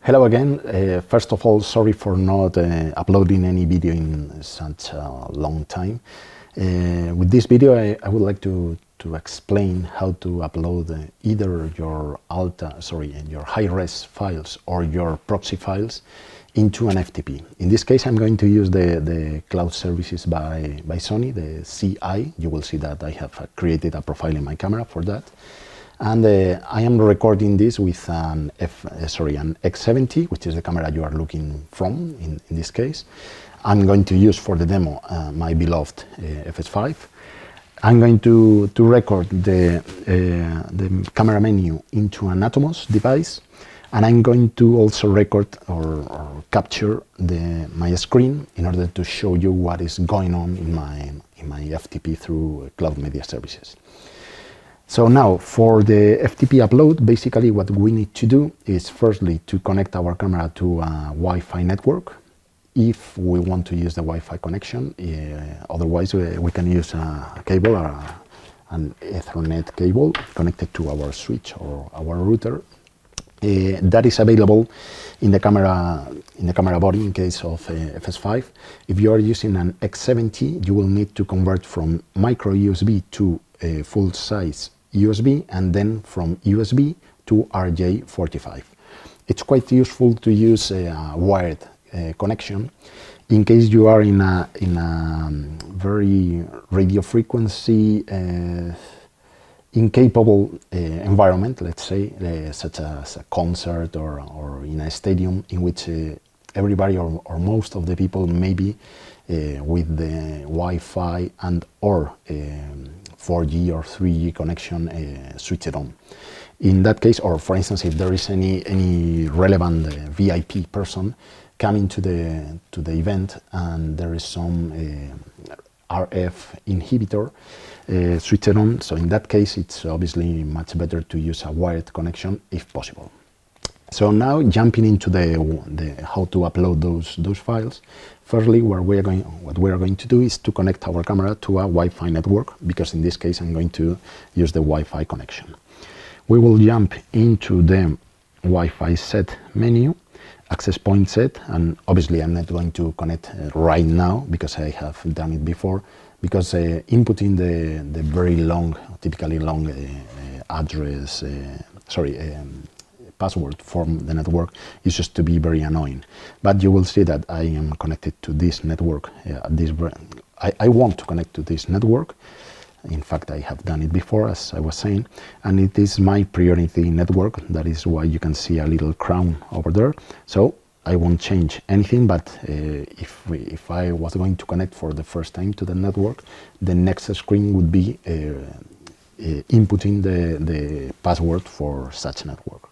Hello again. First of all, sorry for not uploading any video in such a long time. With this video, I would like to explain how to upload either your your high-res files or your proxy files into an FTP. In this case, I'm going to use the cloud services by Sony, the CI. You will see that I have created a profile in my camera for that. And I am recording this with an X70, which is the camera you are looking from in this case. I'm going to use for the demo my beloved FS5. I'm going to record the camera menu into an Atomos device, and I'm going to also record or capture my screen in order to show you what is going on in my FTP through cloud media services. So now for the FTP upload, basically what we need to do is firstly to connect our camera to a Wi-Fi network if we want to use the Wi-Fi connection. Otherwise we can use a cable, an Ethernet cable connected to our switch or our router. That is available in the camera body in case of FS5. If you are using an X70, you will need to convert from micro USB to full-size USB, and then from USB to RJ45. It's quite useful to use a wired connection in case you are in a very radio frequency incapable environment, let's say, such as a concert or in a stadium in which everybody or most of the people may be with the Wi-Fi and or 4G or 3G connection switched on. In that case, or for instance, if there is any relevant VIP person coming to the event and there is some RF inhibitor switched on, so in that case it's obviously much better to use a wired connection if possible. So now jumping into the how to upload those files. Firstly, what we are going to do is to connect our camera to a Wi-Fi network, because in this case I'm going to use the Wi-Fi connection. We will jump into the Wi-Fi set menu, access point set, and obviously I'm not going to connect right now because I have done it before, because inputting the very long, typically long address, password from the network is just to be very annoying. But you will see that I am connected to this network. I want to connect to this network. In fact, I have done it before, as I was saying, and it is my priority network. That is why you can see a little crown over there. So I won't change anything, but if I was going to connect for the first time to the network, the next screen would be inputting the password for such network.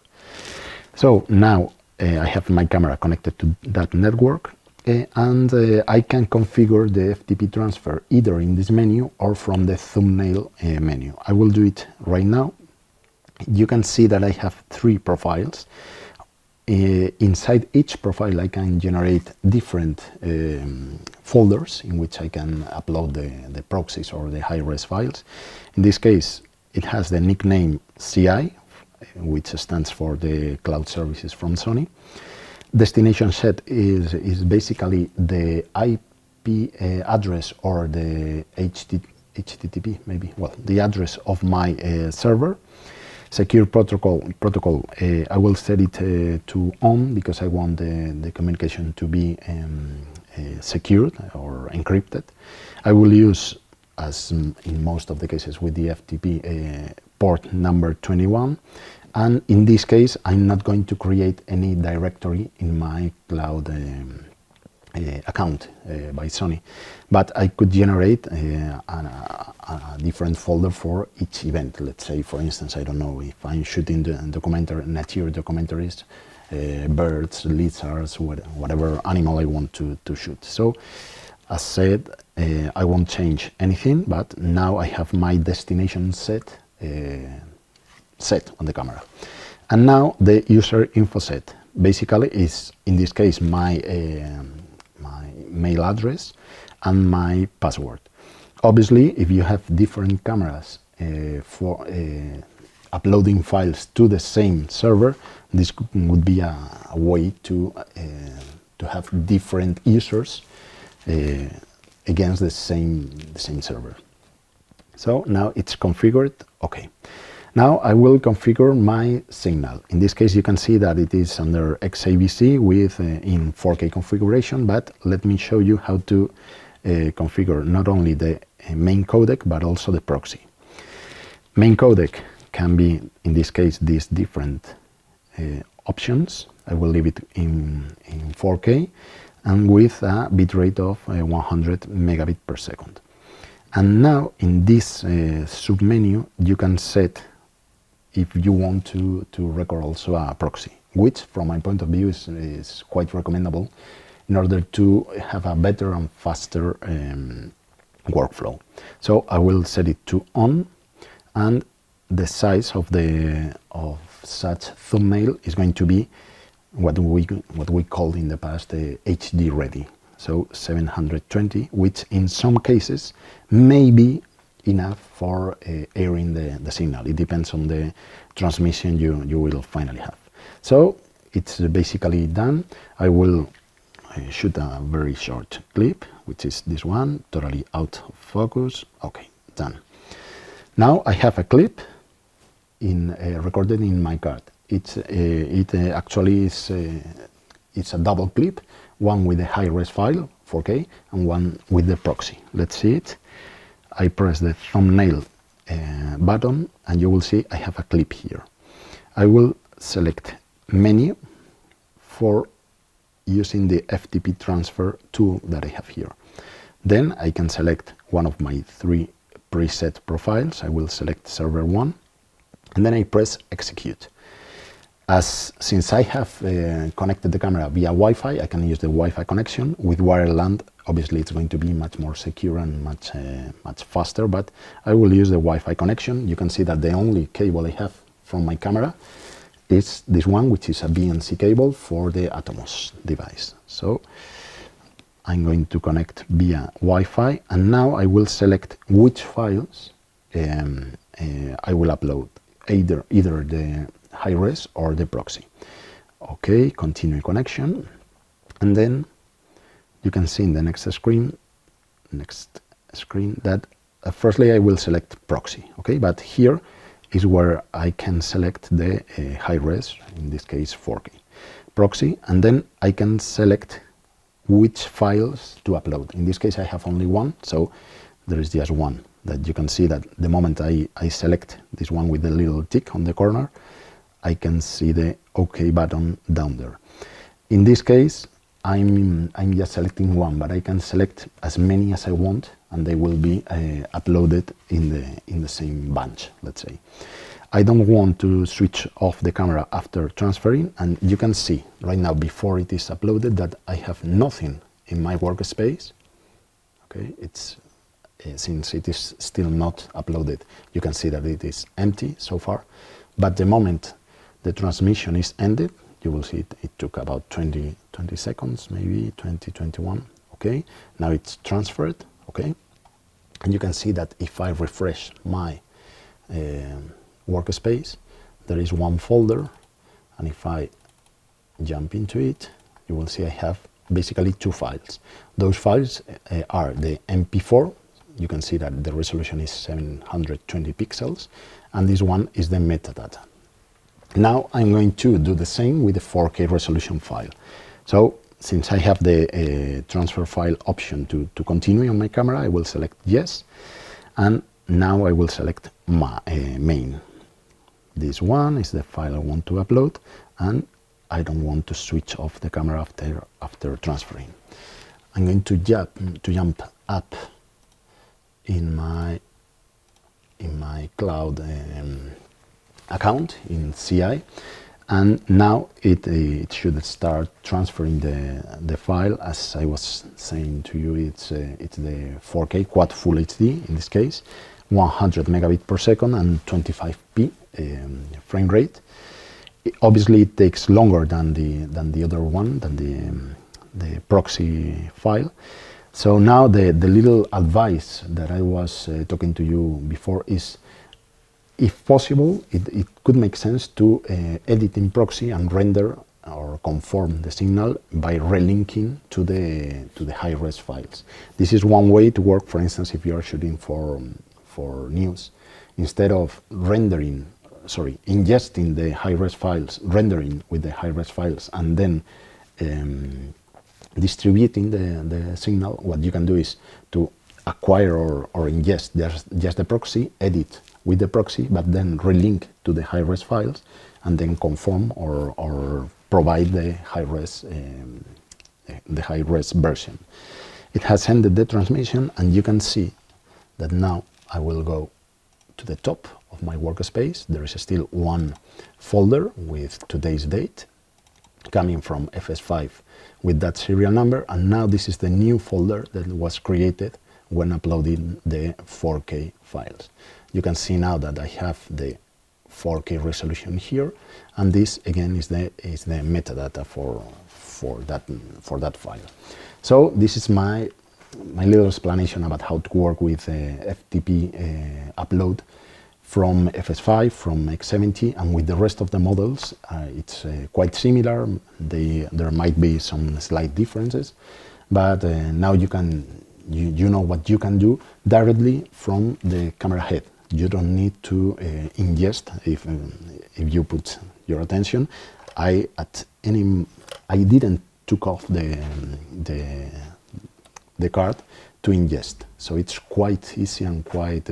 So now I have my camera connected to that network, and I can configure the FTP transfer either in this menu or from the thumbnail menu. I will do it right now. You can see that I have 3 profiles. Inside each profile I can generate different folders in which I can upload the proxies or the high-res files. In this case it has the nickname CI, which stands for the cloud services from Sony. Destination set is basically the IP address or the HTTP maybe, well, the address of my server. Secure protocol, I will set it to on because I want the communication to be secured or encrypted. I will use, as in most of the cases with the FTP, port number 21, and in this case I'm not going to create any directory in my cloud account by Sony, but I could generate a different folder for each event. Let's say, for instance, I don't know, if I'm shooting the nature documentaries, birds, lizards, whatever animal I want to shoot. So as said, I won't change anything, but now I have my destination set on the camera. And now the user info set basically is, in this case, my mail address and my password. Obviously, if you have different cameras uploading files to the same server, this would be a way to have different users against the same server. So now it's configured. Okay. Now I will configure my signal. In this case, you can see that it is under XAVC with in 4K configuration, but let me show you how to configure not only the main codec but also the proxy. Main codec can be, in this case, these different options. I will leave it in 4K and with a bitrate of 100 megabit per second. And now in this submenu, you can set if you want to record also a proxy, which from my point of view is quite recommendable in order to have a better and faster workflow. So I will set it to on, and the size of such thumbnail is going to be what we called in the past HD ready. So 720, which in some cases may be enough for airing the signal. It depends on the transmission you will finally have. So it's basically done. I will shoot a very short clip, which is this one, totally out of focus. Okay, done. Now I have a clip recorded in my card. It actually is it's a double clip, one with the high-res file 4K and one with the proxy. Let's see it. I press the thumbnail button and you will see I have a clip here. I will select menu for using the FTP transfer tool that I have here. Then I can select one of my 3 preset profiles. I will select server 1 and then I press execute. Since I have connected the camera via Wi-Fi, I can use the Wi-Fi connection. With WireLAN, obviously it's going to be much more secure and much faster, but I will use the Wi-Fi connection. You can see that the only cable I have from my camera is this one, which is a BNC cable for the Atomos device. So I'm going to connect via Wi-Fi, and now I will select which files I will upload, either the high-res or the proxy. Okay, continue connection, and then you can see in the next screen that firstly I will select proxy. Okay, but here is where I can select the high-res, in this case 4K proxy, and then I can select which files to upload. In this case I have only one, so there is just one. That you can see that the moment I select this one with the little tick on the corner, I can see the OK button down there. In this case, I'm just selecting one, but I can select as many as I want, and they will be uploaded in the same bunch, let's say. I don't want to switch off the camera after transferring, and you can see right now before it is uploaded that I have nothing in my workspace. Okay, it's since it is still not uploaded, you can see that it is empty so far, but the moment the transmission is ended, you will see it took about 20 seconds, maybe 21. Okay, now it's transferred. Okay, and you can see that if I refresh my workspace, there is one folder, and if I jump into it, you will see I have basically 2 files. Those files are the MP4. You can see that the resolution is 720 pixels, and this one is the metadata. Now I'm going to do the same with the 4K resolution file. So since I have the transfer file option to continue on my camera, I will select yes, and now I will select my main. This one is the file I want to upload, and I don't want to switch off the camera after transferring. I'm going to jump up in my cloud account in CI, and now it should start transferring the file. As I was saying to you, it's the 4K quad full HD in this case, 100 megabit per second and 25p frame rate. Obviously it takes longer than the other one, than the proxy file. So now the little advice that I was talking to you before is, if possible, it could make sense to edit in proxy and render or conform the signal by relinking to the high-res files. This is one way to work. For instance, if you are shooting for news, instead of ingesting the high-res files, rendering with the high-res files, and then distributing the signal, what you can do is to acquire or ingest just the proxy, edit with the proxy, but then relink to the high-res files, and then conform or provide the high-res version. It has ended the transmission, and you can see that now I will go to the top of my workspace. There is still one folder with today's date coming from FS5 with that serial number, and now this is the new folder that was created when uploading the 4K files. You can see now that I have the 4K resolution here, and this again is the metadata for that file. So this is my little explanation about how to work with FTP upload from FS5, from X70, and with the rest of the models it's quite similar. There might be some slight differences, but now you know what you can do directly from the camera head. You don't need to ingest if you put your attention. I didn't took off the card to ingest, so it's quite easy and quite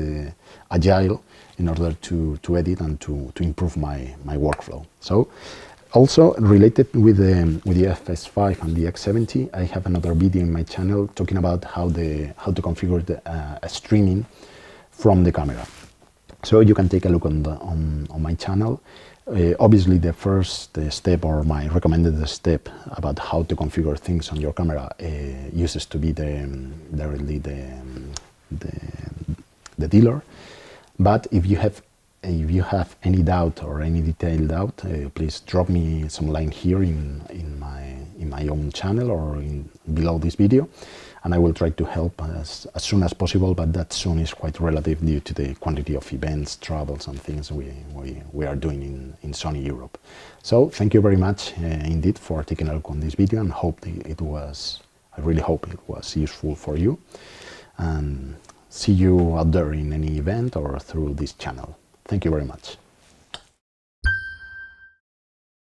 agile in order to edit and to improve my workflow. So also related with the FS5 and the X70, I have another video in my channel talking about how to configure the streaming from the camera. So you can take a look on my channel. Obviously, the first step, or my recommended step about how to configure things on your camera, uses to be directly the dealer. But if you have any doubt or any detailed doubt, please drop me some line here in my own channel or below this video, and I will try to help as soon as possible, but that soon is quite relative due to the quantity of events, travels and things we are doing in Sony Europe. So thank you very much indeed for taking a look on this video, and I really hope it was useful for you, and see you out there in any event or through this channel. Thank you very much.